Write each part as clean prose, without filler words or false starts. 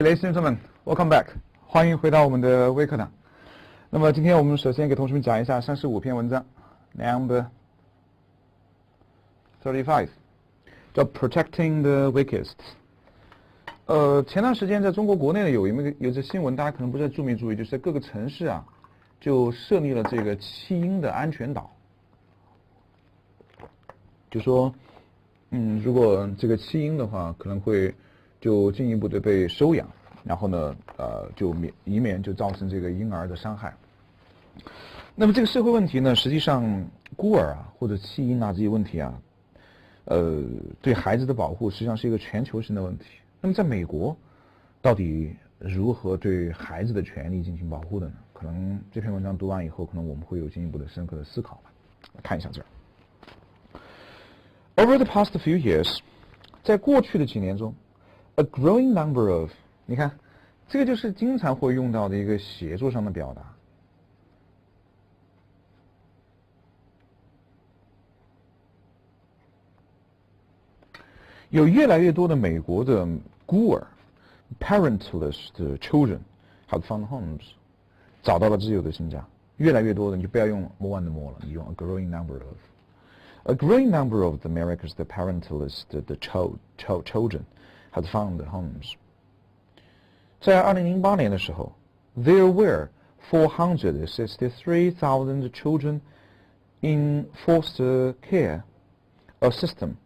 Ladies and gentlemen, welcome back. 欢迎回到我们的微课堂。那么今天我们首先给同学们讲一下35篇文章 ，Number 35， 叫 Protecting the Weakest。前段时间在中国国内呢有这新闻，大家可能不知道注没注意，就是在各个城市啊，就设立了这个弃婴的安全岛。就说，如果这个弃婴的话，可能会就进一步的被收养，然后呢，就以免就造成这个婴儿的伤害。那么这个社会问题呢，实际上孤儿啊或者弃婴啊这些问题啊，对孩子的保护实际上是一个全球性的问题。那么在美国，到底如何对孩子的权利进行保护的呢？可能这篇文章读完以后，可能我们会有进一步的深刻的思考吧。看一下这儿。Over the past few years， 在过去的几年中 ，a growing number of， 你看，这个就是经常会用到的一个写作上的表达。有越来越多的美国的孤儿 parentless 的 children have found homes， 找到了自由的新家。越来越多的，你就不要用 more and more 了，你用 a growing number of。A growing number of the Americans, the parentless, the children, had found homes. 在2008年的时候 there were 463,000 children in foster care, a system.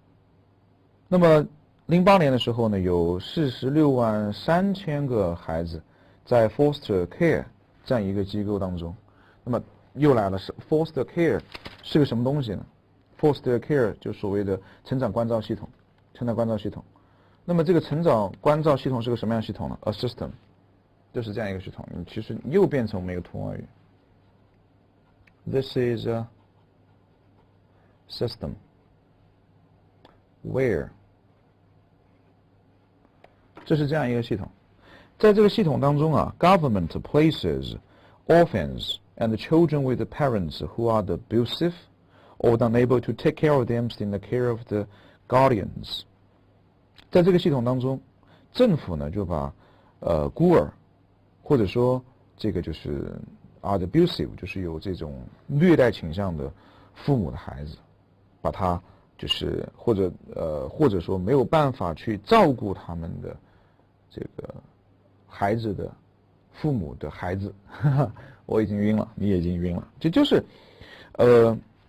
那么08年的时候呢，有463000个孩子在 foster care 这样一个机构当中。那么又来了，是 foster care 是个什么东西呢？Foster care 就所谓的成长关照系统，成长关照系统。那么这个成长关照系统是个什么样的系统呢 ？A system， 就是这样一个系统。你其实又变成我们一个图而已。This is a system where， 这是这样一个系统。在这个系统当中啊 ，government places orphans and children with the parents who are the abusive。or unable to take care of them in the care of the guardians。 在这个系统当中，政府呢就把孤儿或者说这个就是abusive 就是有这种虐待倾向的父母的孩子，把他就是或者说没有办法去照顾他们的这个孩子的父母的孩子，我已经晕了，你也已经晕了，这就是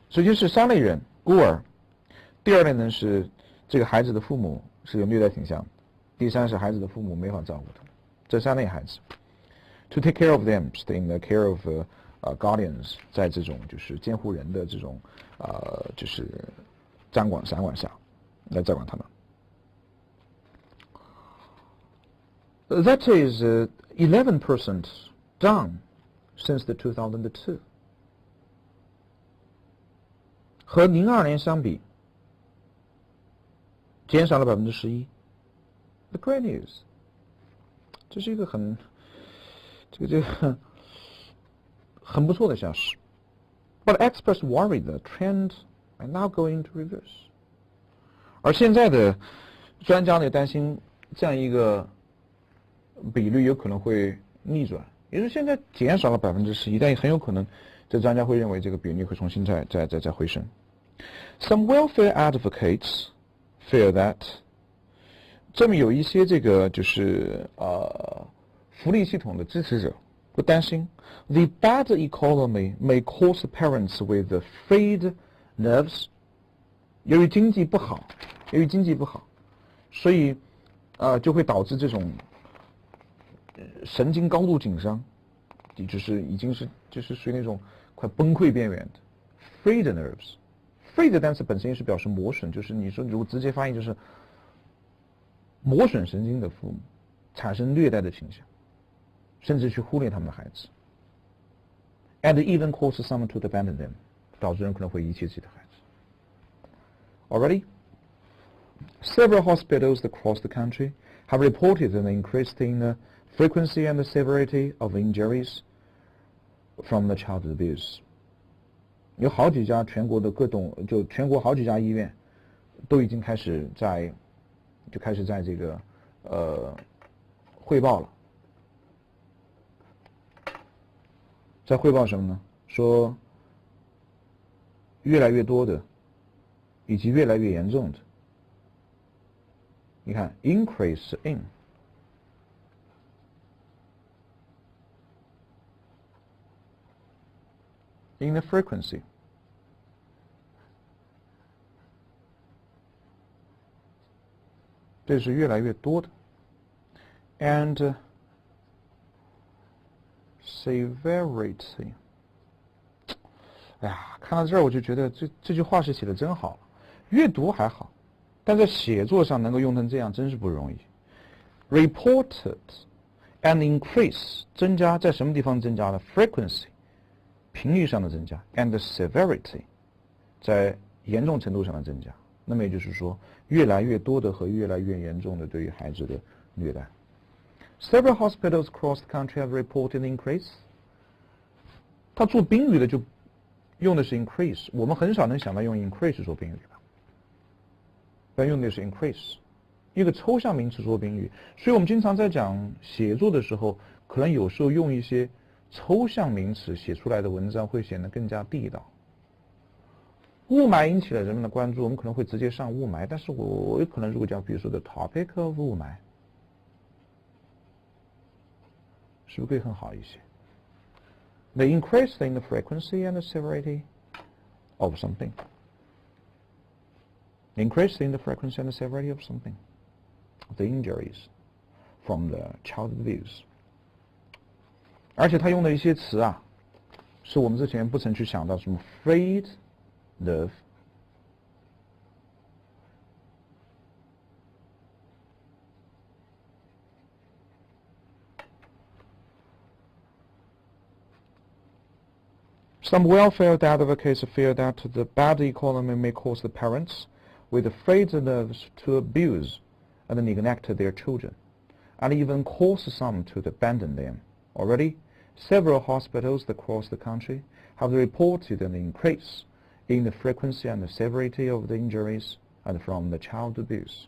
首先是3类人，孤儿；第2类呢是这个孩子的父母是有虐待倾向；第3是孩子的父母没法照顾他，这3类孩子。To take care of them, stay in the care of guardians， 在这种就是监护人的这种就是掌管下来照管他们。That is 11% down since the 2002。和02年相比，减少了11%。The great news， 这是一个很不错的消息。But experts worry the trend are now going to reverse。而现在的专家呢担心这样一个比率有可能会逆转，也就是现在减少了11%，但也很有可能。这专家会认为这个比率会重新再回升。Some welfare advocates fear that， 这么有一些这个就是福利系统的支持者会担心 the bad economy may cause parents with frayed nerves， 由于经济不好，所以就会导致这种神经高度紧张，就是已经是就是属于那种快崩溃边缘的 frayed nerves。frayed 的单词本身也是表示磨损，就是你说如果直接翻译就是磨损神经的父母产生虐待的倾向，甚至去忽略他们的孩子 ，and even cause someone to abandon them， 导致人可能会遗弃自己的孩子。Already, several hospitals across the country have reported an increase in the frequency and the severity of injuries from the child abuse。 有好几家全国的全国好几家医院都已经开始在这个汇报了，在汇报什么呢？说越来越多的以及越来越严重的，你看 increase in the frequency， 这是越来越多的 and severity。 哎呀，看到这儿我就觉得这句话是写的真好，阅读还好，但在写作上能够用成这样真是不容易。 Reported and increase 增加，在什么地方增加呢？ Frequency 频率上的增加 and severity 在严重程度上的增加。那么也就是说，越来越多的和越来越严重的对于孩子的虐待。 Several hospitals across the country have reported increase。 他做宾语的就用的是 increase， 我们很少能想到用 increase 做宾语吧，但用的是 increase， 一个抽象名词做宾语。所以我们经常在讲写作的时候，可能有时候用一些抽象名词写出来的文章会显得更加地道。雾霾引起了人们的关注，我们可能会直接上雾霾，但是我有可能如果讲比如说 the topic of 雾霾，是不是可以很好一些？ The increase in the frequency and the severity of something. The increase in the frequency and the severity of something. The injuries from the child abuse. 而且他用的一些词啊，是我们之前不曾去想到，什么 frayed nerve, some welfare advocates fear that the bad economy may cause the parents with frayed nerves to abuse and neglect their children, and even cause some to abandon them. Already, several hospitals across the country have reported an increase in the frequency and the severity of the injuries and from the child abuse.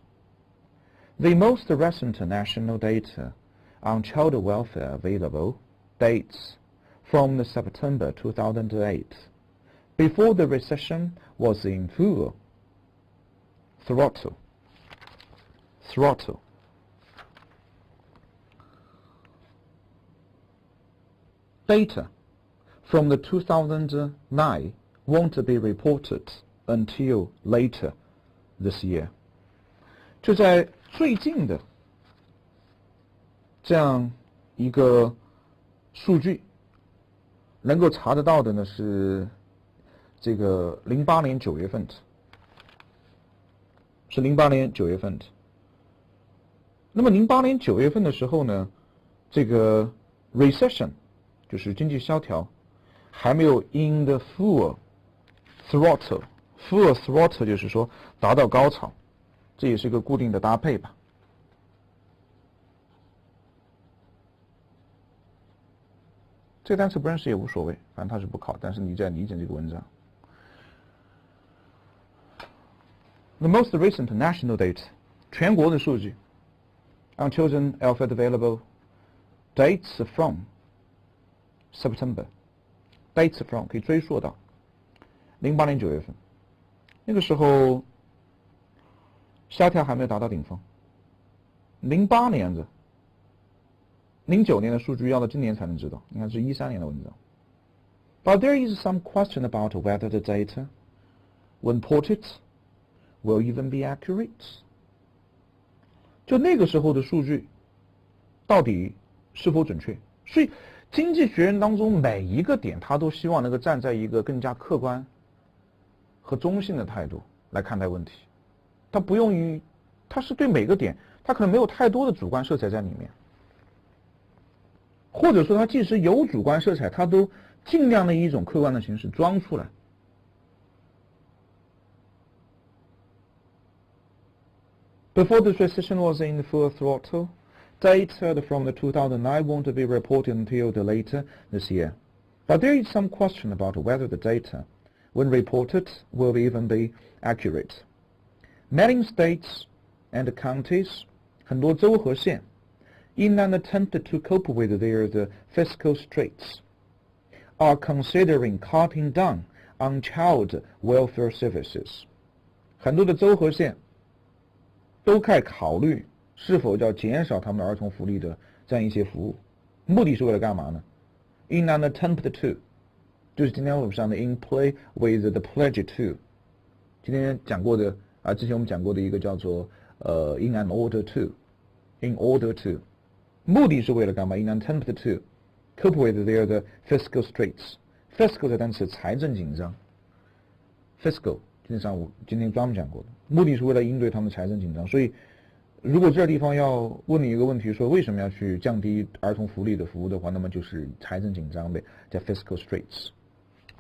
The most recent national data on child welfare available dates from the September 2008, before the recession was in full throttle. Data from the 2009 won't be reported until later this year. 就在最近的这样一个数据能够查得到的呢，是这个08年9月份的，是08年9月份的。那么08年9月份的时候呢，这个 recession 就是经济萧条还没有 in the full throttle 就是说达到高潮，这也是一个固定的搭配吧。这个单词不认识也无所谓，反正它是不考，但是你在理解这个文章。The most recent national data 全国的数据 on children welfare available dates from September dates from 可以追溯到08年9月份，那个时候萧条还没有达到顶峰。08年的09年的数据要到今年才能知道，你看是13年的文章。But there is some question about whether the data, when reported, will even be accurate. 就那个时候的数据到底是否准确？所以经济学人当中每一个点，他都希望能够站在一个更加客观和中性的态度来看待问题。他不用于，他是对每个点，他可能没有太多的主观色彩在里面。或者说他即使有主观色彩，他都尽量的以一种客观的形式装出来。Before the recession was in full throttle, data from the 2009 won't be reported until later this year. But there is some question about whether the data, when reported, will even be accurate. Many states and counties, 很多州和县 in an attempt to cope with their fiscal straits, are considering cutting down on child welfare services. 很多的州和县都开始考虑是否要减少他们儿童福利的这样一些服务，目的是为了干嘛呢？ In an attempt to， 就是今天我们上的 in play with the pledge to， 今天讲过的之前我们讲过的一个叫做in an order to，in order to， 目的是为了干嘛 ？In an attempt to cope with their fiscal straits。fiscal 的单词财政紧张 ，fiscal 今天专门讲过的，目的是为了应对他们的财政紧张。所以，如果这地方要问你一个问题，说为什么要去降低儿童福利的服务的话，那么就是财政紧张呗，叫 fiscal straits，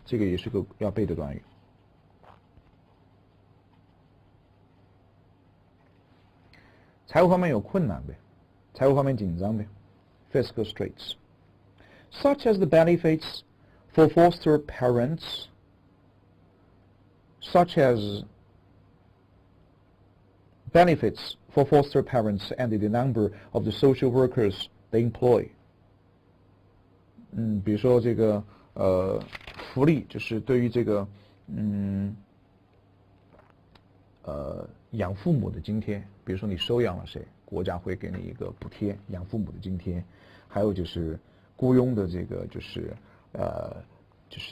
这个也是个要背的短语。财务方面有困难呗，财务方面紧张呗 ，fiscal straits，such as the benefits for foster parents。Such as benefits for foster parents and the number of the social workers they employ. 比如说这个福利就是对于这个养父母的津贴，比如说你收养了谁，国家会给你一个补贴，养父母的津贴。还有就是雇佣的这个就是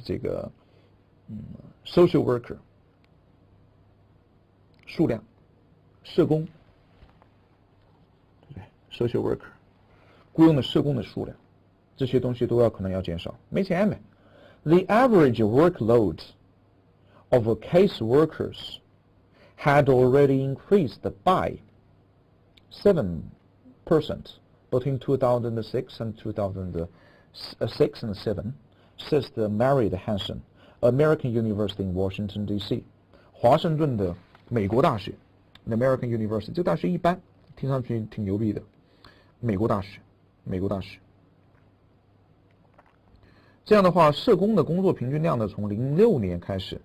这个social worker。数量，社工，对不对 ？social worker， 雇佣的社工的数量，这些东西都可能要减少，没钱呗。The average workload of case workers had already increased by 7% between 2006 and 2006 and 7, says the Mary Hansen, American University in Washington D.C. 华盛顿的美国大学 ，American University， 这个大学一般，听上去挺牛逼的。美国大学。这样的话，社工的工作平均量呢，从06年开始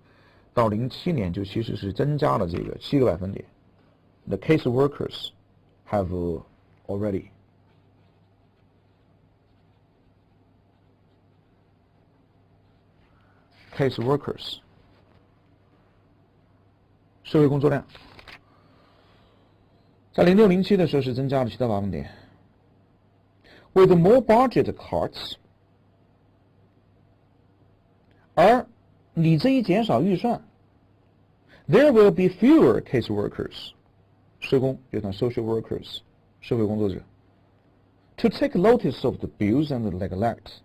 到07年，就其实是增加了这个7个百分点。The case workers have already case workers。社会工作量在06、07的时候是增加了7到8分点。With more budget cuts， 而你这一减少预算 ，there will be fewer case workers， 社工就像 social workers， 社会工作者 ，to take notice of the abuse and the neglect，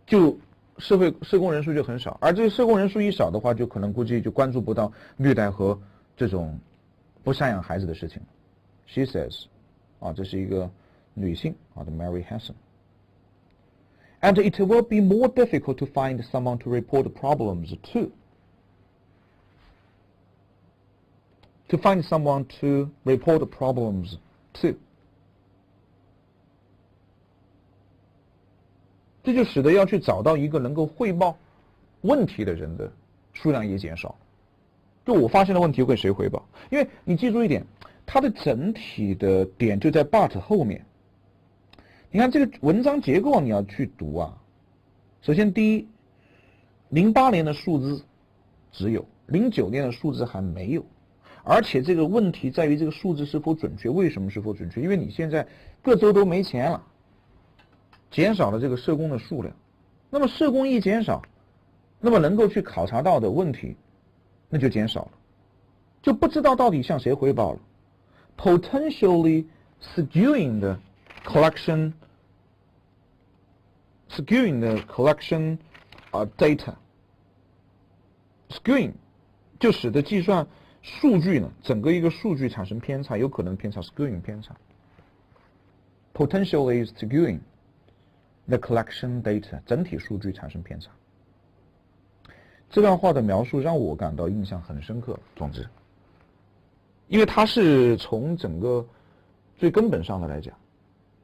就社工人数就很少，而这个社工人数一少的话，就可能估计就关注不到虐待和这种不赡养孩子的事情。She says， 这是一个女性的 Mary Hansen。And it will be more difficult to find someone to report problems to. To find someone to report problems to. 这就使得要去找到一个能够汇报问题的人的数量也减少。就我发现了问题，我给谁汇报？因为你记住一点，它的整体的点就在 but 后面。你看这个文章结构你要去读啊。首先第一，08年的数字只有，09年的数字还没有，而且这个问题在于这个数字是否准确。为什么是否准确？因为你现在各州都没钱了。减少了这个社工的数量，那么社工一减少，那么能够去考察到的问题，那就减少了，就不知道到底向谁汇报了。Potentially skewing the collection data， skewing 就使得计算数据呢，整个一个数据产生偏差，有可能偏差 skewing 偏差。Potentially skewing the collection data， 整体数据产生偏差。这段话的描述让我感到印象很深刻。总之，因为它是从整个最根本上的来讲，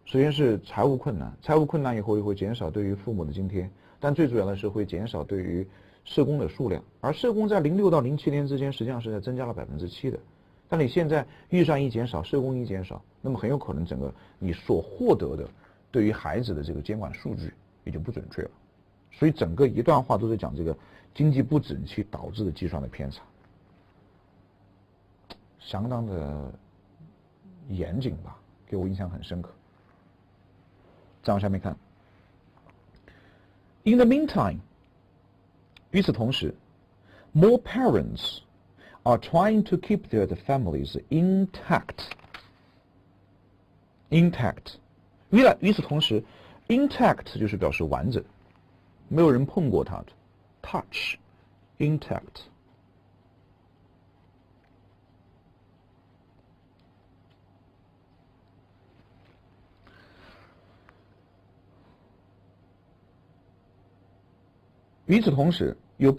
首先是财务困难，财务困难以后也会减少对于父母的津贴，但最主要的是会减少对于社工的数量，而社工在06到07年之间实际上是在增加了7%的，但你现在预算一减少，社工一减少，那么很有可能整个你所获得的对于孩子的这个监管数据也就不准确了。所以整个一段话都在讲这个经济不景气导致的计算的偏差，相当的严谨吧，给我印象很深刻。再往下面看 ，In the meantime， 与此同时 ，more parents are trying to keep their families intact。与此同时 ，intact 就是表示完整，没有人碰过它的 ，touch intact。与此同时，有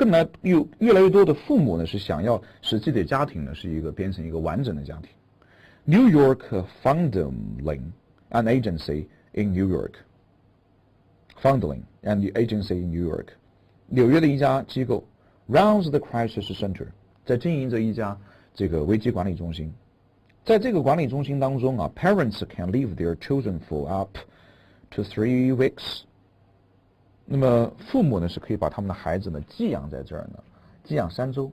越来越多的父母呢是想要使自己的家庭呢是变成一个完整的家庭。New York Foundling an agency in New York. Foundling an agency in New York. 纽约的一家机构 runs the crisis center， 在经营着一家这个危机管理中心。在这个管理中心当中啊 ，parents can leave their children for up to 3 weeks。那么父母呢是可以把他们的孩子呢寄养在这儿呢，寄养3周。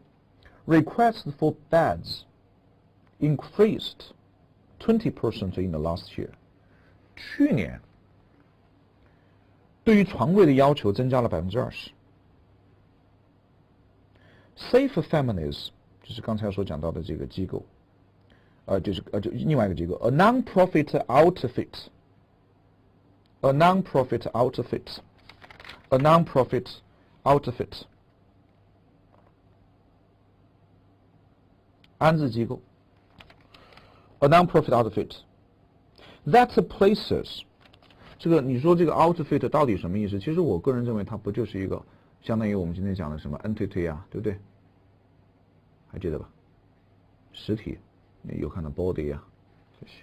Requests for beds increased 20% in the last year。去年对于床位的要求增加了20%。Safe Families 就是刚才所讲到的这个机构，就另外一个机构 ，a non-profit outfit，a non-profit outfit。A non-profit outfit， 安置机构 ，a non-profit outfit that places， 这个你说这个 outfit 到底什么意思？其实我个人认为它不就是一个相当于我们今天讲的什么 entity 啊，对不对？还记得吧？实体，你有看到 body 啊，这些。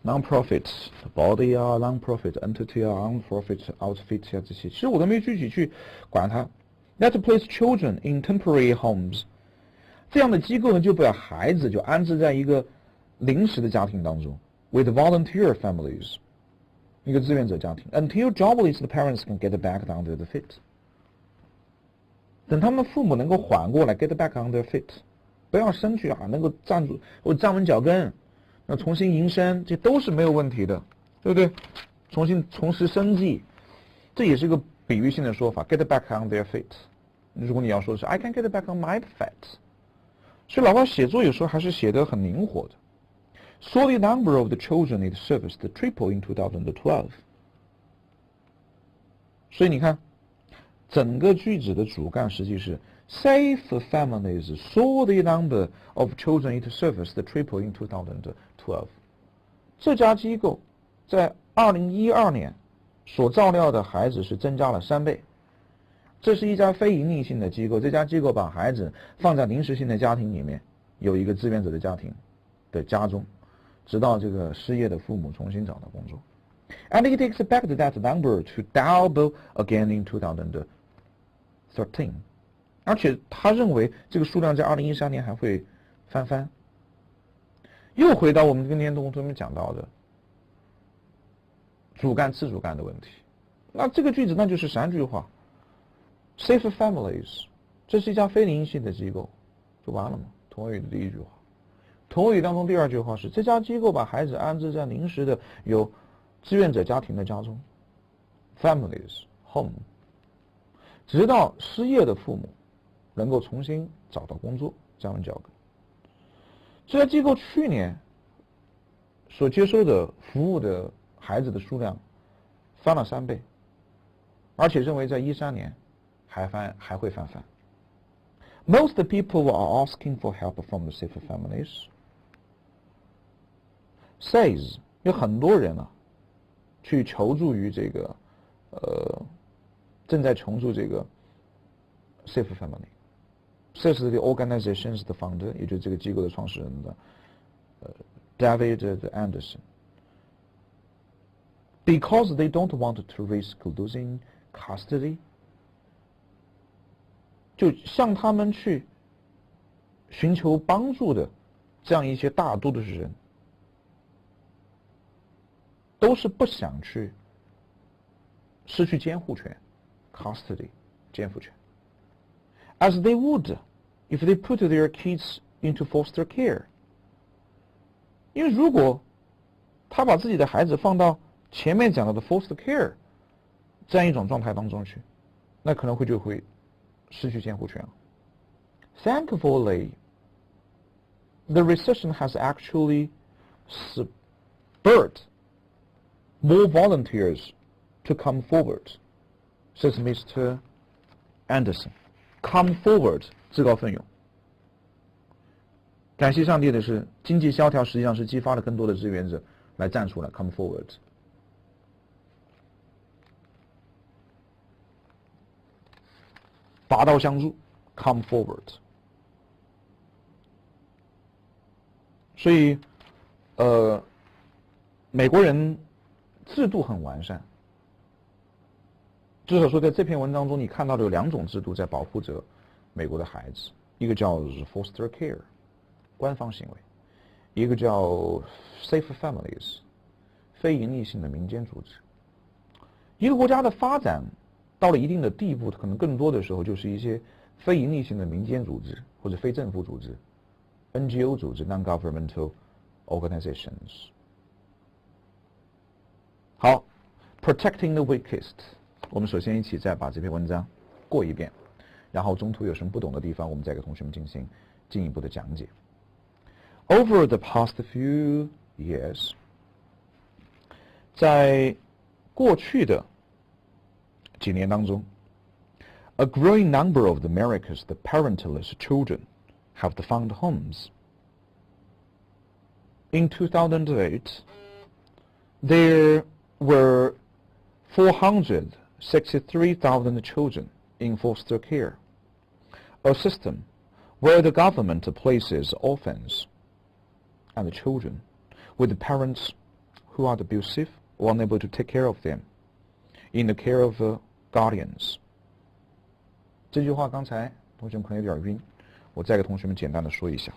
Non-profit body 啊 ，non-profit entity 啊 ，non-profit outfit 啊，这些，其实我都没具体去管它。That place children in temporary homes， 这样的机构呢，就把孩子就安置在一个临时的家庭当中 ，with volunteer families， 一个志愿者家庭 ，until jobless the parents can get back on their feet。等他们父母能够缓过来 ，get back on their feet， 不要生去啊，能够站稳脚跟。那重新营生，这都是没有问题的，对不对？重拾生计，这也是个比喻性的说法 ，get back on their feet。如果你要说的是 I can get back on my feet， 所以老外写作有时候还是写得很灵活的。So the number of the children in service tripled in 2012。所以你看，整个句子的主干实际是 Safe families saw the number of children in service tripled in 2012。这家机构在2012年所照料的孩子是增加了3倍。这是一家非盈利性的机构，这家机构把孩子放在临时性的家庭里面，有一个志愿者的家庭的家中，直到这个失业的父母重新找到工作。And it expected that number to double again in 2013。而且他认为这个数量在2013年还会翻番。又回到我们今天同学们讲到的主干次主干的问题。那这个句子那就是3句话 ：Safe families， 这是一家非盈利性的机构，就完了嘛。同位语的第1句话。同位语当中第2句话是这家机构把孩子安置在临时的有志愿者家庭的家中 ，families home， 直到失业的父母能够重新找到工作，站稳脚跟。这家机构去年所接收的服务的孩子的数量翻了3倍，而且认为在13年还会翻番。Most people are asking for help from the safe families. Says 有很多人啊，去求助于这个正在求助这个 safe family。Says the organization's the founder， 也就是这个机构的创始人的David Anderson。Because they don't want to risk losing custody， 就向他们去寻求帮助的这样一些大多的人，都是不想去失去监护权 custody 监护权 as they would if they put their kids into foster care。 因为如果他把自己的孩子放到前面讲到的 foster care 这样一种状态当中去，那可能就会失去监护权。Thankfully, the recession has actually spurred more volunteers to come forward, says Mr. Anderson. Come forward 自告奋勇。感谢上帝的是，经济萧条实际上是激发了更多的志愿者来站出来 ，come forward。拔刀相助 ，come forward。所以，美国人制度很完善，至少说在这篇文章中，你看到的有2种制度在保护着美国的孩子，一个叫 foster care。官方行为，一个叫 Safe Families 非营利性的民间组织。一个国家的发展到了一定的地步，可能更多的时候就是一些非营利性的民间组织或者非政府组织 NGO 组织 Non-Governmental Organizations。 好， Protecting the Weakest， 我们首先一起再把这篇文章过一遍，然后中途有什么不懂的地方，我们再给同学们进行进一步的讲解。Over the past few years， 在过去的几年当中 ，a growing number of America's the parentless children have found homes. In 2008, there were 463,000 children in foster care, a system where the government places orphans and the children with parents who are abusive or unable to take care of them in the care of guardians。 这句话刚才同学们可能有点晕，我再给同学们简单的说一下。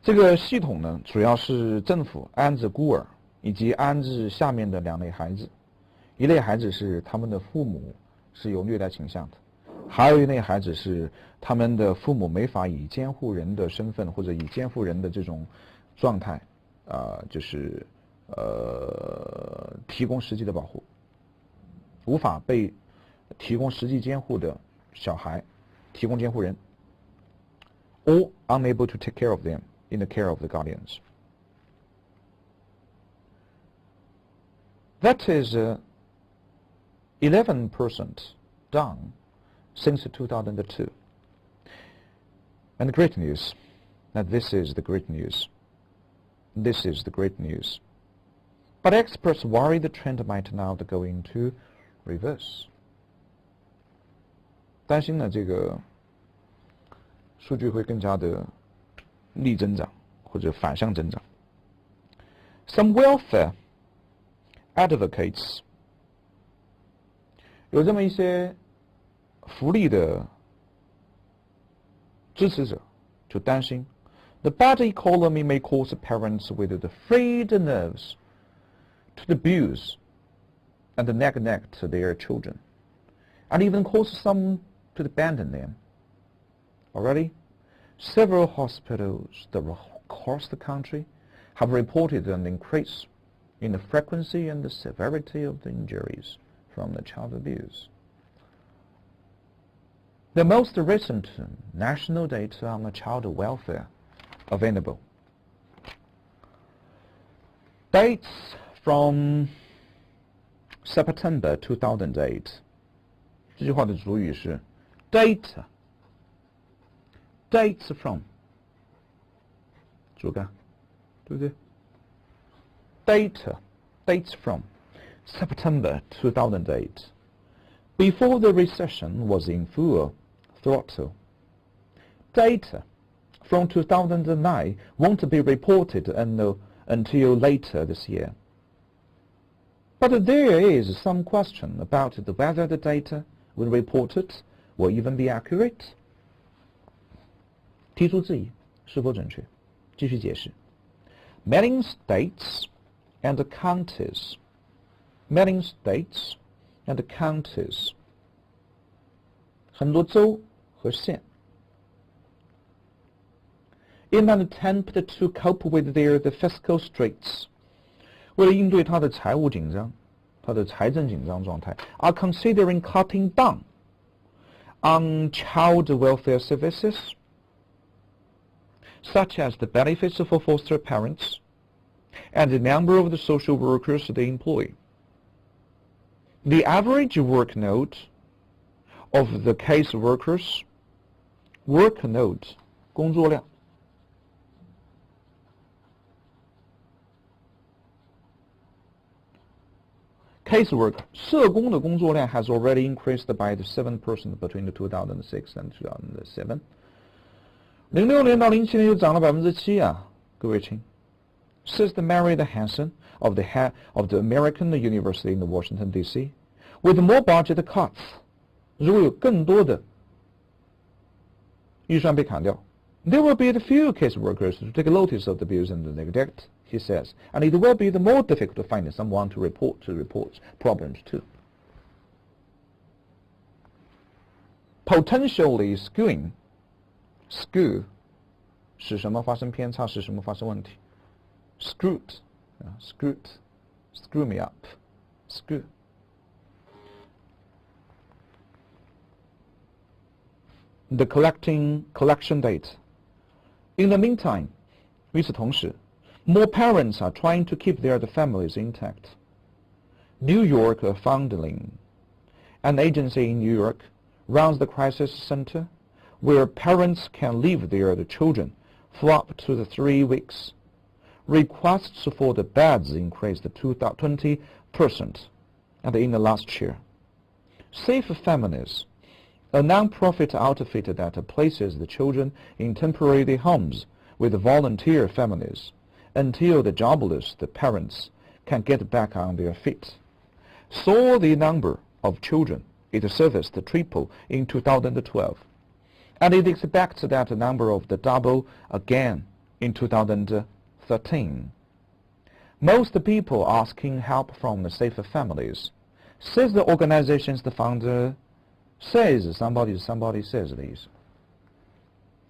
这个系统呢，主要是政府安置孤儿以及安置下面的2类孩子，一类孩子是他们的父母是有虐待倾向的，还有一类孩子是他们的父母没法以监护人的身份或者以监护人的这种状态，提供实际的保护，无法被提供实际监护的小孩提供监护人 ，or unable to take care of them in the care of the guardians. That is 11% down since 2002. And the great news, that this is the great news. This is the great news. But experts worry the trend might now go into reverse. 担心呢，这个数据会更加的逆增长或者反向增长。Some welfare advocates 有这么一些福利的支持者就担心 the bad economy may cause parents with the frayed nerves to abuse and neglect their children, and even cause some to abandon them. Already, several hospitals across the country have reported an increase in the frequency and the severity of the injuries from the child abuse. The most recent national data on the child welfare available dates from September 2008. 这句话的主语是 dates from 主干，对不对？ dates from September 2008, before the recession was in full throttle. Data from 2009 won't be reported until later this year. But there is some question about whether the data when reported will even be accurate. 提出质疑，是否准确？继续解释 ：Many states and counties, many states and counties， 很多州和县。In an attempt to cope with their fiscal straits， 为了应对他的财务紧张，他的财政紧张状态 ，are considering cutting down on child welfare services, such as the benefits for foster parents and the number of the social workers they employ. The average workload of the case workers, workload 工作量。Casework 社工的工作量 has already increased by the 7% between the 2006 and 2007. 06年到07年又涨了7%啊，各位亲。Says the Mary Hansen of the head of the American University in Washington D.C. With more budget cuts， 如果有更多的预算被砍掉 ，there will be a few caseworkers to take notice of the abuse and the neglect. He says, and it will be the more difficult to find someone to report problems to. Potentially skewing, skew 使什么发生偏差，使什么发生问题 ？Screwed, screw me up, skew. The collection date. In the meantime, 与此同时。More parents are trying to keep their families intact. New York Foundling, an agency in New York, runs the crisis center, where parents can leave their children for up to 3 weeks. Requests for the beds increased to 20% and in the last year. Safe Families, a non-profit outfit that places the children in temporary homes with volunteer families, until the jobless parents can get back on their feet, saw the number of children it serviced triple in 2012, and it expects that number of the double again in 2013. Most people asking help from the Safe Families, says the organization's founder, says somebody says 的意思，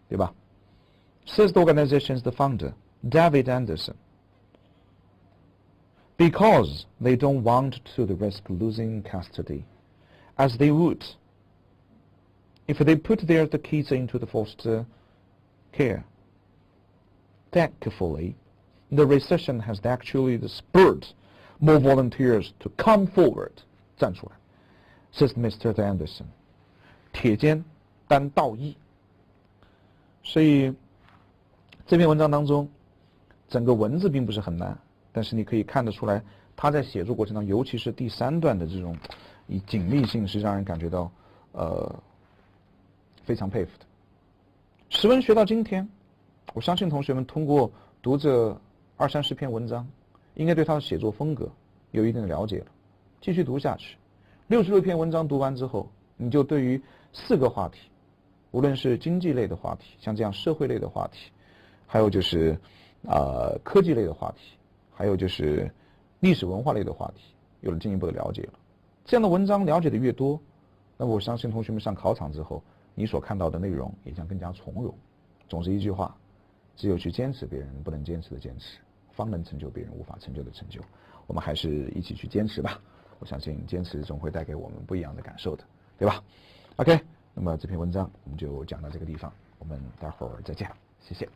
对吧？ Says the organization's founder, David Anderson, because they don't want to risk losing custody, as they would if they put their kids into the foster care. Thankfully, the recession has actually spurred more volunteers to come forward, 站出来 says Mr. Anderson. 铁肩担道义。所以这篇文章当中，整个文字并不是很难，但是你可以看得出来，他在写作过程当中，尤其是第3段的这种以紧密性，是让人感觉到非常佩服的。识文学到今天，我相信同学们通过读这20-30篇文章，应该对他的写作风格有一定的了解了。继续读下去，66篇文章读完之后，你就对于4个话题，无论是经济类的话题，像这样社会类的话题，还有就是科技类的话题，还有就是历史文化类的话题，有了进一步的了解了。这样的文章了解的越多，那么我相信同学们上考场之后，你所看到的内容也将更加从容。总之一句话，只有去坚持别人不能坚持的坚持，方能成就别人无法成就的成就。我们还是一起去坚持吧，我相信坚持总会带给我们不一样的感受的，对吧 ？OK， 那么这篇文章我们就讲到这个地方，我们待会儿再见，谢谢。